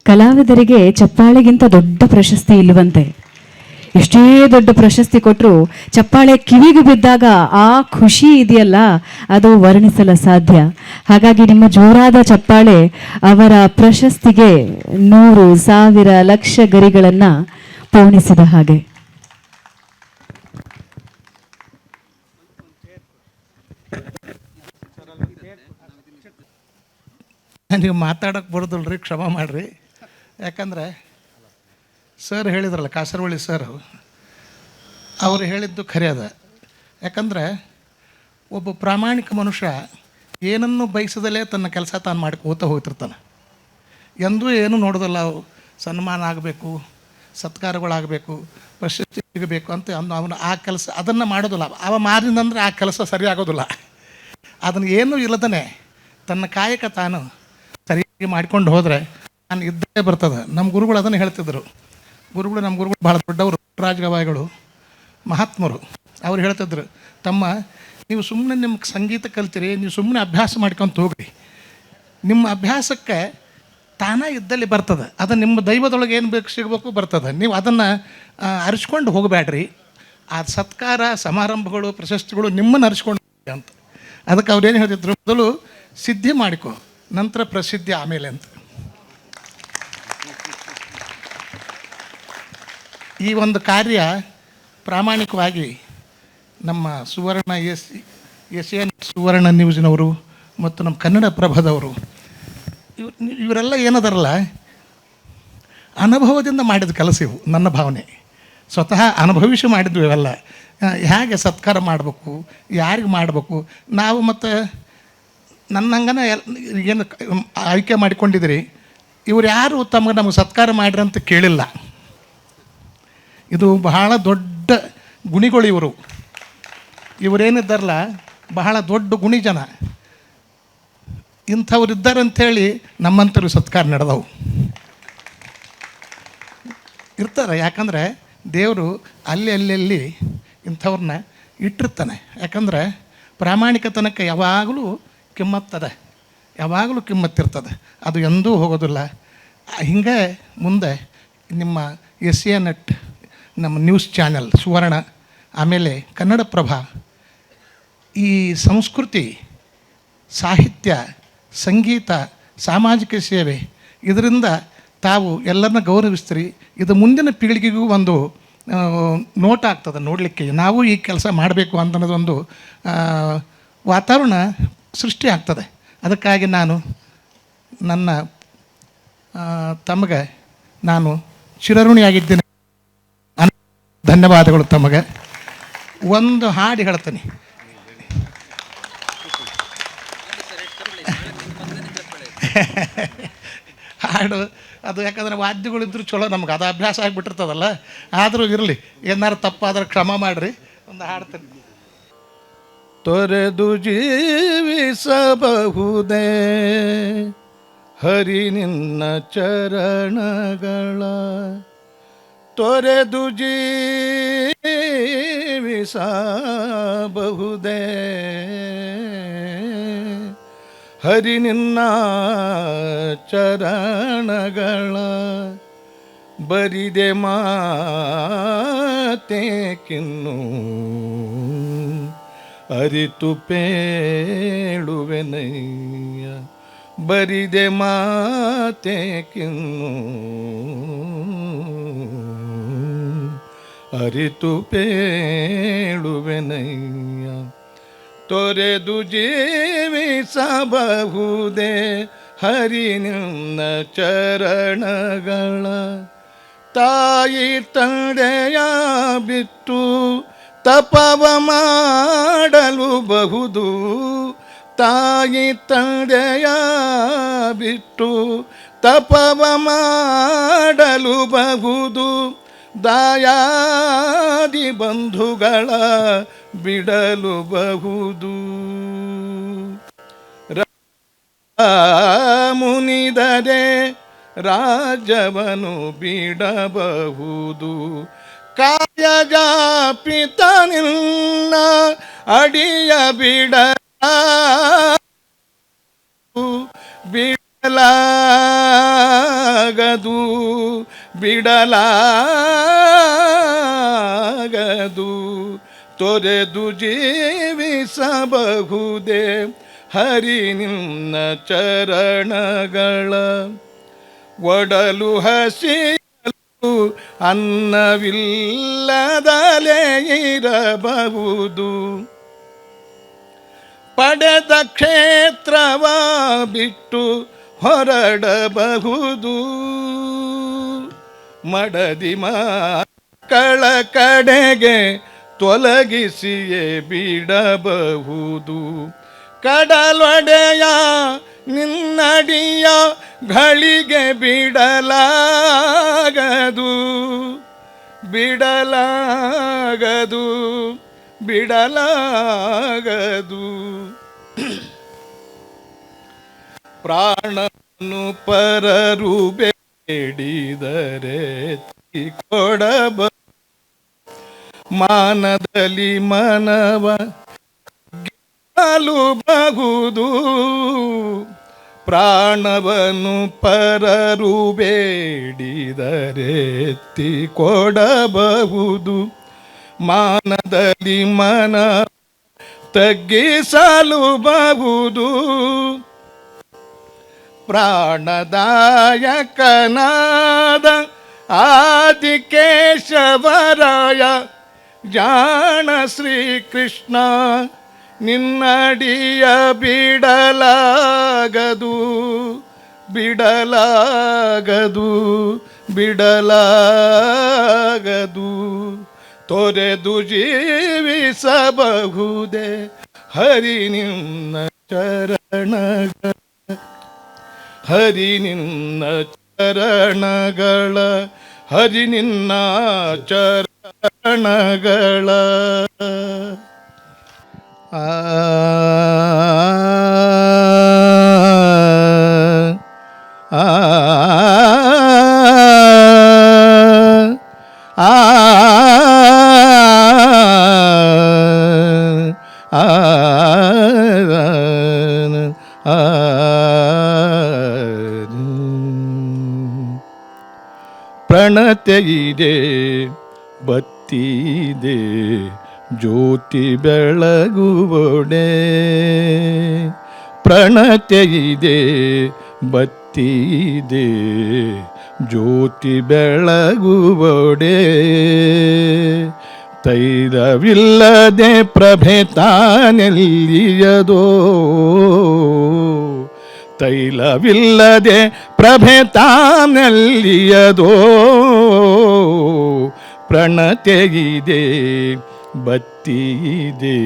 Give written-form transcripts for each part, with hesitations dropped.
ಕಲಾವಿದರಿಗೆ ಚಪ್ಪಾಳೆಗಿಂತ ದೊಡ್ಡ ಪ್ರಶಸ್ತಿ ಇಲ್ಲವಂತೆ. ಎಷ್ಟೇ ದೊಡ್ಡ ಪ್ರಶಸ್ತಿ ಕೊಟ್ಟರು ಚಪ್ಪಾಳೆ ಕಿವಿಗೆ ಬಿದ್ದಾಗ ಆ ಖುಷಿ ಇದೆಯಲ್ಲ, ಅದು ವರ್ಣಿಸಲು ಸಾಧ್ಯ. ಹಾಗಾಗಿ ನಿಮ್ಮ ಜೋರಾದ ಚಪ್ಪಾಳೆ ಅವರ ಪ್ರಶಸ್ತಿಗೆ 100, 1000, ಲಕ್ಷ ಗರಿಗಳನ್ನು ಪೋಣಿಸಿದ ಹಾಗೆ. ನೀವು ಮಾತಾಡೋಕ್ಕೆ ಬರೋದಿಲ್ರಿ, ಕ್ಷಮ ಮಾಡಿರಿ. ಯಾಕಂದರೆ ಸರ್ ಹೇಳಿದ್ರಲ್ಲ, ಕಾಸರವಳ್ಳಿ ಸರ್, ಅವರು ಹೇಳಿದ್ದು ಖರೆ ಅದ. ಯಾಕಂದರೆ ಒಬ್ಬ ಪ್ರಾಮಾಣಿಕ ಮನುಷ್ಯ ಏನನ್ನು ಬಯಸದಲ್ಲೇ ತನ್ನ ಕೆಲಸ ತಾನು ಮಾಡ್ಕೋತ ಹೋಗ್ತಿರ್ತಾನೆ. ಎಂದೂ ಏನೂ ನೋಡೋದಲ್ಲ, ಸನ್ಮಾನ ಆಗಬೇಕು, ಸತ್ಕಾರಗಳಾಗಬೇಕು, ಪ್ರಶಸ್ತಿ ಸಿಗಬೇಕು ಅಂತ ಅವನು ಆ ಕೆಲಸ ಅದನ್ನು ಮಾಡೋದಿಲ್ಲ. ಅವ ಮಾರಿದಂದರೆ ಆ ಕೆಲಸ ಸರಿ ಆಗೋದಿಲ್ಲ. ಅದನ್ನು ಏನೂ ಇಲ್ಲದೇ ತನ್ನ ಕಾಯಕ ತಾನು ಸರಿಯಾಗಿ ಮಾಡ್ಕೊಂಡು ಹೋದರೆ ನಾನು ಇದ್ದೇ ಬರ್ತದೆ. ನಮ್ಮ ಗುರುಗಳು ಅದನ್ನು ಹೇಳ್ತಿದ್ದರು. ನಮ್ಮ ಗುರುಗಳು ಭಾಳ ದೊಡ್ಡವರು, ರಾಜಗವಾಯಿಗಳು, ಮಹಾತ್ಮರು. ಅವ್ರು ಹೇಳ್ತಿದ್ರು, ತಮ್ಮ ನೀವು ಸುಮ್ಮನೆ ನಿಮ್ಮ ಸಂಗೀತ ಕಲ್ತೀರಿ, ನೀವು ಸುಮ್ಮನೆ ಅಭ್ಯಾಸ ಮಾಡ್ಕೊತ ಹೋಗ್ರಿ, ನಿಮ್ಮ ಅಭ್ಯಾಸಕ್ಕೆ ತಾನೇ ಇದ್ದಲ್ಲಿ ಬರ್ತದೆ. ಅದು ನಿಮ್ಮ ದೈವದೊಳಗೆ ಏನು ಬೇಕು ಸಿಗಬೇಕು ಬರ್ತದೆ. ನೀವು ಅದನ್ನು ಅರಿಸ್ಕೊಂಡು ಹೋಗಬೇಡ್ರಿ. ಆ ಸತ್ಕಾರ ಸಮಾರಂಭಗಳು ಪ್ರಶಸ್ತಿಗಳು ನಿಮ್ಮನ್ನು ಅರಿಸ್ಕೊಂಡು ಅಂತ. ಅದಕ್ಕೆ ಅವ್ರೇನು ಹೇಳ್ತಿದ್ರು, ಮೊದಲು ಸಿದ್ಧಿ ಮಾಡಿಕೊ, ನಂತರ ಪ್ರಸಿದ್ಧಿ ಆಮೇಲೆ ಅಂತ. ಈ ಒಂದು ಕಾರ್ಯ ಪ್ರಾಮಾಣಿಕವಾಗಿ ನಮ್ಮ ಸುವರ್ಣ ಎಸ್.ಎನ್. ಸುವರ್ಣ ನ್ಯೂಸ್ನವರು ಮತ್ತು ನಮ್ಮ ಕನ್ನಡ ಪ್ರಭದವರು ಇವರೆಲ್ಲ ಏನದಾರಲ್ಲ, ಅನುಭವದಿಂದ ಮಾಡಿದ ಕೆಲಸ ಇವು. ನನ್ನ ಭಾವನೆ ಸ್ವತಃ ಅನುಭವಿಸಿ ಮಾಡಿದ್ವಿ ಇವೆಲ್ಲ. ಹೇಗೆ ಸತ್ಕಾರ ಮಾಡಬೇಕು, ಯಾರಿಗೆ ಮಾಡಬೇಕು. ನಾವು ಮತ್ತು ನನ್ನಂಗನ ಏನು ಆಯ್ಕೆ ಮಾಡಿಕೊಂಡಿದ್ದೀರಿ, ಇವ್ರು ಯಾರು ತಮಗೆ ನಮಗೆ ಸತ್ಕಾರ ಮಾಡಿರಿ ಅಂತ ಕೇಳಿಲ್ಲ. ಇದು ಬಹಳ ದೊಡ್ಡ ಗುಣಿಗಳು ಇವರು. ಇವರೇನಿದ್ದಾರಲ್ಲ ಬಹಳ ದೊಡ್ಡ ಗುಣಿ ಜನ. ಇಂಥವ್ರು ಇದ್ದಾರಂಥೇಳಿ ನಮ್ಮಂಥವ್ರು ಸತ್ಕಾರ ನಡೆದವು ಇರ್ತಾರೆ. ಯಾಕಂದರೆ ದೇವರು ಅಲ್ಲಿ ಇಂಥವ್ರನ್ನ ಇಟ್ಟಿರ್ತಾನೆ. ಯಾಕಂದರೆ ಪ್ರಾಮಾಣಿಕತನಕ್ಕೆ ಯಾವಾಗಲೂ ಕಿಮ್ಮತ್ತದೆ, ಯಾವಾಗಲೂ ಕಿಮ್ಮತ್ತಿರ್ತದೆ, ಅದು ಎಂದೂ ಹೋಗೋದಿಲ್ಲ. ಹಿಂಗೆ ಮುಂದೆ ನಿಮ್ಮ SAN ನಮ್ಮ ನ್ಯೂಸ್ ಚಾನೆಲ್ ಸುವರ್ಣ, ಆಮೇಲೆ ಕನ್ನಡಪ್ರಭ, ಈ ಸಂಸ್ಕೃತಿ, ಸಾಹಿತ್ಯ, ಸಂಗೀತ, ಸಾಮಾಜಿಕ ಸೇವೆ, ಇದರಿಂದ ತಾವು ಎಲ್ಲರನ್ನ ಗೌರವಿಸ್ತೀರಿ. ಇದು ಮುಂದಿನ ಪೀಳಿಗೆಗೂ ಒಂದು ನೋಟ ಆಗ್ತದೆ ನೋಡಲಿಕ್ಕೆ. ನಾವು ಈ ಕೆಲಸ ಮಾಡಬೇಕು ಅನ್ನೋದೊಂದು ವಾತಾವರಣ ಸೃಷ್ಟಿ ಆಗ್ತದೆ. ಅದಕ್ಕಾಗಿ ನಾನು ನನ್ನ ತಮಗೆ ನಾನು ಚಿರಋಣಿಯಾಗಿದ್ದೇನೆ. ಧನ್ಯವಾದಗಳು ತಮಗೆ. ಒಂದು ಹಾಡು ಹೇಳ್ತೀನಿ. ಹಾಡು ಅದು ಯಾಕಂದರೆ ವಾದ್ಯಗಳಿದ್ರು ಚಲೋ, ನಮ್ಗೆ ಅದು ಅಭ್ಯಾಸ ಆಗಿಬಿಟ್ಟಿರ್ತದಲ್ಲ. ಆದರೂ ಇರಲಿ, ಏನಾರು ತಪ್ಪಾದ್ರೆ ಕ್ಷಮ ಮಾಡಿರಿ. ಒಂದು ಹಾಡ್ತೀನಿ. ತೊರೆದು ಜೀವಿಸಬಹುದೇ ಹರಿ ನಿನ್ನ ಚರಣಗಳ, ತೊರೆದು ಜೀವಿಸಬಹುದೇ ಹರಿ ನಿನ್ನ ಚರಣಗಳ, ಬರಿದೆ ಮಾತೇಕಿನ್ನು ಅರಿತು ಪೇಳುವೆನಯ್ಯ, ಬರಿದೆ ಮಾತೇಕಿನ್ನು ಅರಿತು ಪೇಳುವೆನಯ್ಯ, ತೊರೆದು ಜೀವಿಸಬಹುದೇ ಹರಿ ನಿನ್ನ ಚರಣಗಳ, ತಾಯಿ ತಂದೆಯ ಬಿಟ್ಟು ತಪವ ಮಾಡಲು ಬಹುದು, ತಾಯಿ ತಂದೆಯ ಬಿಟ್ಟು ತಪವ ಮಾಡಲು ಬಹುದು, ದಾಯಾದಿ ಬಂಧುಗಳ ಬಿಡಲು ಬಹುದು, ಮುನಿದರೆ ರಾಜವನು ಬಿಡಬಹುದು, ಕಾಯಜ ಪಿತ ನಿನ್ನ ಅಡಿಯ ಬಿಡಲಾಗದು ಬಿಡಲಾಗದು ಬಿಡಲಾಗದು ತೊರೆದು ಜೀವಿಸಬಹುದೇ ಹರಿ ನಿನ್ನ ಚರಣಗಳ ಒಡಲು ಹಸಿಯಲು ಅನ್ನವಿಲ್ಲದಲೇ ಇರಬಹುದು ಪಡೆದ ಕ್ಷೇತ್ರವ ಬಿಟ್ಟು ಹೊರಡಬಹುದು ಮಡದಿ ಮಕ್ಕಳ ಕಡೆಗೆ ತೊಲಗಿಸಿಯೇ ಬಿಡಬಹುದು ಕಡಲೊಡೆಯ ನಿನ್ನಡಿಯ ಘಳಿಗೆ ಬಿಡಲಾಗದು ಬಿಡಲಾಗದು ಬಿಡಲಾಗದು ಪ್ರಾಣವನ್ನು ಪರರು ಬೇಡಿದರೆ ಕೊಡಬ ಮಾನದಲ್ಲಿ ಮನವ ಗೆಲ್ಲಬಹುದು ಪ್ರಾಣವನ್ನು ಪರರು ಬೇಡಿದರೆ ಕೊಡಬಹುದು ಮಾನದಲ್ಲಿ ಮನ ತಗ್ಗಿಸಲುಬಹುದು ಪ್ರಾಣದಾಯಕನಾದ ಆದಿಕೇಶವರಾಯ ಜಾಣ ಶ್ರೀಕೃಷ್ಣ ನಿನ್ನಡಿಯ ಬಿಡಲಾಗದು ಬಿಡಲಾಗದು ಬಿಡಲಾಗದು ತೊರೆದು ಜೀವಿಸಬಹುದೇ ಹರಿ ನಿನ್ನ ಚರಣಗಳ ಹರಿ ನಿನ್ನ ಚರಣಗಳ ಹರಿ ನಿನ್ನ ಚರಣಗಳ ಆ ಪ್ರಣತೆಯಿದೆ ಬತ್ತಿದೆ ಜ್ಯೋತಿ ಬೆಳಗುವೊಡೆ ಪ್ರಣತೆಯಿದೆ ಬತ್ತಿದೆ ಜ್ಯೋತಿ ಬೆಳಗುವೊಡೆ ತೈಲವಿಲ್ಲದೆ ಪ್ರಭೆ ತಾನೆಲ್ಲಿಯದೋ ತೈಲವಿಲ್ಲದೆ ಪ್ರಭೆ ತಾನೆಲ್ಲಿಯದೋ ಪ್ರಣತೆಯಿದೆ ಬತ್ತಿದೆ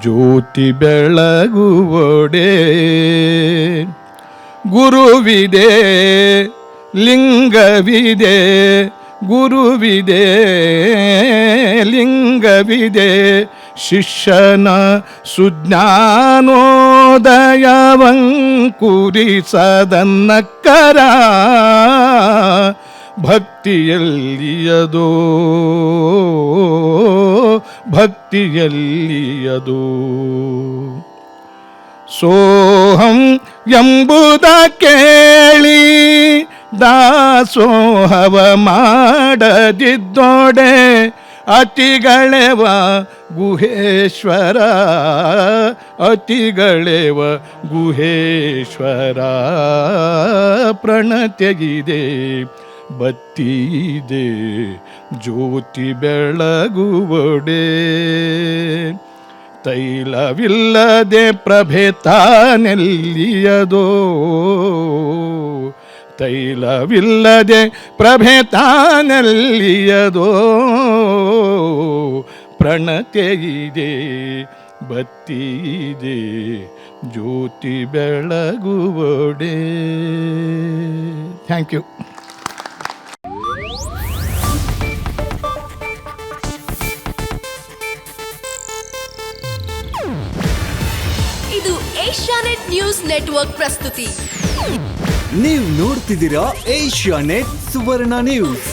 ಜ್ಯೋತಿ ಬೆಳಗುವೊಡೆ ಗುರುವಿದೆ ಲಿಂಗವಿದೆ ಗುರುವಿದೆ ಲಿಂಗವಿದೆ ಶಿಷ್ಯನ ಸುಜ್ಞಾನೋದಯವಂಕುರಿಸದನ್ನಕ್ಕರ ಭಕ್ತಿಯಲ್ಲಿಯದೋ ಭಕ್ತಿಯಲ್ಲಿಯದೋ ಸೋಹಂ ಎಂಬುದ ಕೇಳಿ ದಾಸೋಹವ ಮಾಡದಿದ್ದೋಡೆ ಅತಿಗಳೆವ ಗುಹೇಶ್ವರ ಅತಿಗಳೆವ ಗುಹೇಶ್ವರ ಪ್ರಣತೆಗಿದೆ ಬತ್ತಿದೆ ಜ್ಯೋತಿ ಬೆಳಗುವೊಡೆ ತೈಲವಿಲ್ಲದೆ ಪ್ರಭೆ ತಾನೆಲ್ಲಿಯದೋ ತೈಲವಿಲ್ಲದೆ ಪ್ರಭೆ ತಾನೆಲ್ಲಿಯದೋ ಪ್ರಣತೆಯಿದೆ ಬತ್ತಿದೆ ಜ್ಯೋತಿ ಬೆಳಗುವೊಡೆ ಥ್ಯಾಂಕ್ ಯು. ಇದು ಏಷ್ಯಾನೆಟ್ ನ್ಯೂಸ್ ನೆಟ್ವರ್ಕ್ ಪ್ರಸ್ತುತಿ. ನೀವು ನೋಡ್ತಿದ್ದೀರಾ ಏಷ್ಯಾನೆಟ್ ಸುವರ್ಣ ನ್ಯೂಸ್.